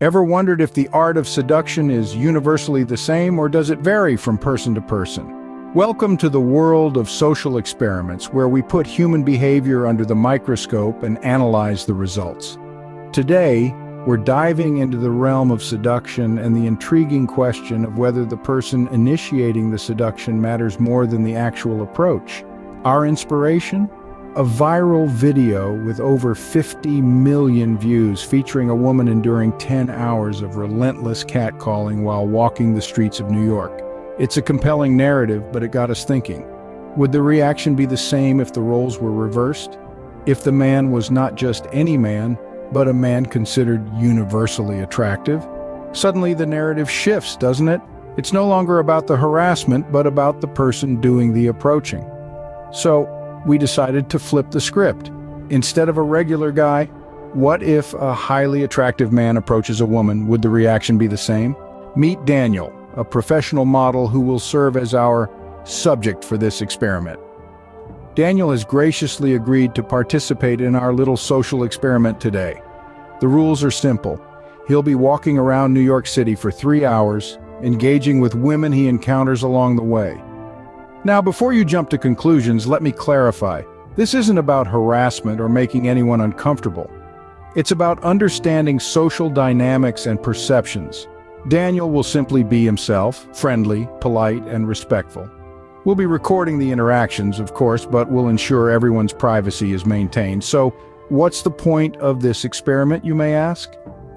Ever wondered if the art of seduction is universally the same, or does it vary from person to person? Welcome to the world of social experiments, where we put human behavior under the microscope and analyze the results. Today, we're diving into the realm of seduction and the intriguing question of whether the person initiating the seduction matters more than the actual approach. Our inspiration? A viral video with over 50 million views featuring a woman enduring 10 hours of relentless catcalling while walking the streets of New York. It's a compelling narrative, but it got us thinking. Would the reaction be the same if the roles were reversed? If the man was not just any man, but a man considered universally attractive? Suddenly the narrative shifts, doesn't it? It's no longer about the harassment, but about the person doing the approaching. So, we decided to flip the script. Instead of a regular guy, what if a highly attractive man approaches a woman? Would the reaction be the same? Meet Daniel, a professional model who will serve as our subject for this experiment. Daniel has graciously agreed to participate in our little social experiment today. The rules are simple. He'll be walking around New York City for 3 hours, engaging with women he encounters along the way. Now, before you jump to conclusions, let me clarify. This isn't about harassment or making anyone uncomfortable. It's about understanding social dynamics and perceptions. Daniel will simply be himself, friendly, polite, and respectful. We'll be recording the interactions, of course, but we'll ensure everyone's privacy is maintained. So, what's the point of this experiment, you may ask?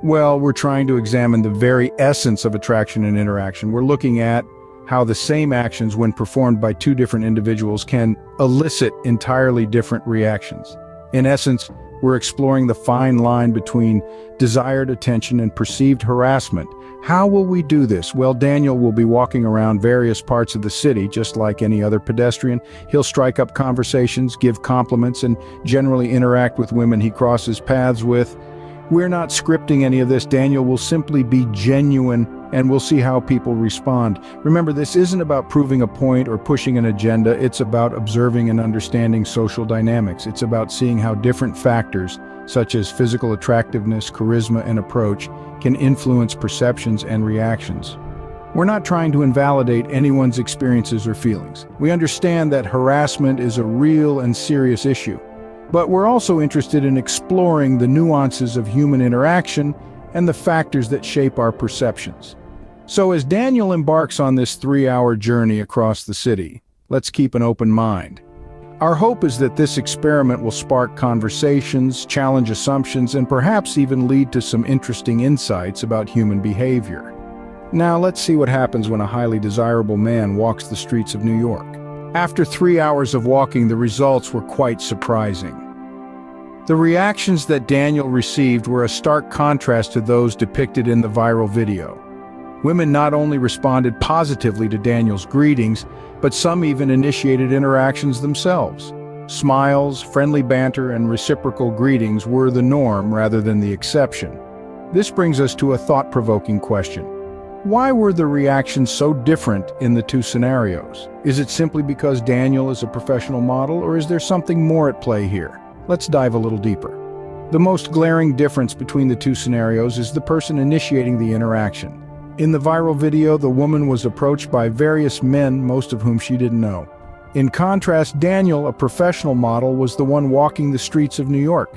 Well, we're trying to examine the very essence of attraction and interaction. We're looking at how the same actions, when performed by two different individuals, can elicit entirely different reactions. In essence, we're exploring the fine line between desired attention and perceived harassment. How will we do this? Well, Daniel will be walking around various parts of the city, just like any other pedestrian. He'll strike up conversations, give compliments, and generally interact with women he crosses paths with. We're not scripting any of this. Daniel will simply be genuine, and we'll see how people respond. Remember, this isn't about proving a point or pushing an agenda. It's about observing and understanding social dynamics. It's about seeing how different factors, such as physical attractiveness, charisma, and approach, can influence perceptions and reactions. We're not trying to invalidate anyone's experiences or feelings. We understand that harassment is a real and serious issue. But we're also interested in exploring the nuances of human interaction and the factors that shape our perceptions. So as Daniel embarks on this 3-hour journey across the city, let's keep an open mind. Our hope is that this experiment will spark conversations, challenge assumptions, and perhaps even lead to some interesting insights about human behavior. Now let's see what happens when a highly desirable man walks the streets of New York. After 3 hours of walking, the results were quite surprising. The reactions that Daniel received were a stark contrast to those depicted in the viral video. Women not only responded positively to Daniel's greetings, but some even initiated interactions themselves. Smiles, friendly banter, and reciprocal greetings were the norm rather than the exception. This brings us to a thought-provoking question. Why were the reactions so different in the two scenarios? Is it simply because Daniel is a professional model, or is there something more at play here? Let's dive a little deeper. The most glaring difference between the two scenarios is the person initiating the interaction. In the viral video, the woman was approached by various men, most of whom she didn't know. In contrast, Daniel, a professional model, was the one walking the streets of New York.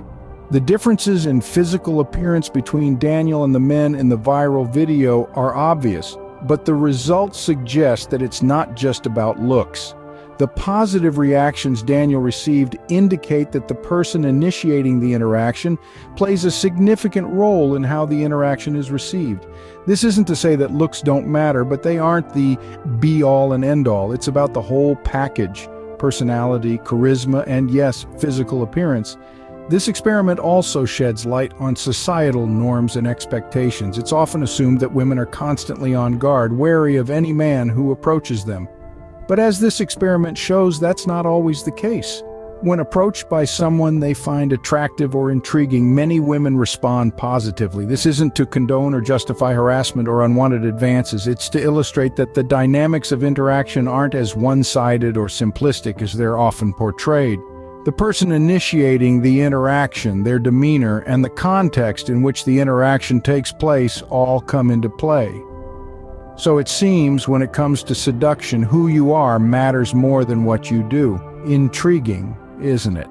The differences in physical appearance between Daniel and the men in the viral video are obvious, but the results suggest that it's not just about looks. The positive reactions Daniel received indicate that the person initiating the interaction plays a significant role in how the interaction is received. This isn't to say that looks don't matter, but they aren't the be-all and end-all. It's about the whole package: personality, charisma, and yes, physical appearance. This experiment also sheds light on societal norms and expectations. It's often assumed that women are constantly on guard, wary of any man who approaches them. But as this experiment shows, that's not always the case. When approached by someone they find attractive or intriguing, many women respond positively. This isn't to condone or justify harassment or unwanted advances. It's to illustrate that the dynamics of interaction aren't as one-sided or simplistic as they're often portrayed. The person initiating the interaction, their demeanor, and the context in which the interaction takes place all come into play. So it seems when it comes to seduction, who you are matters more than what you do. Intriguing, isn't it?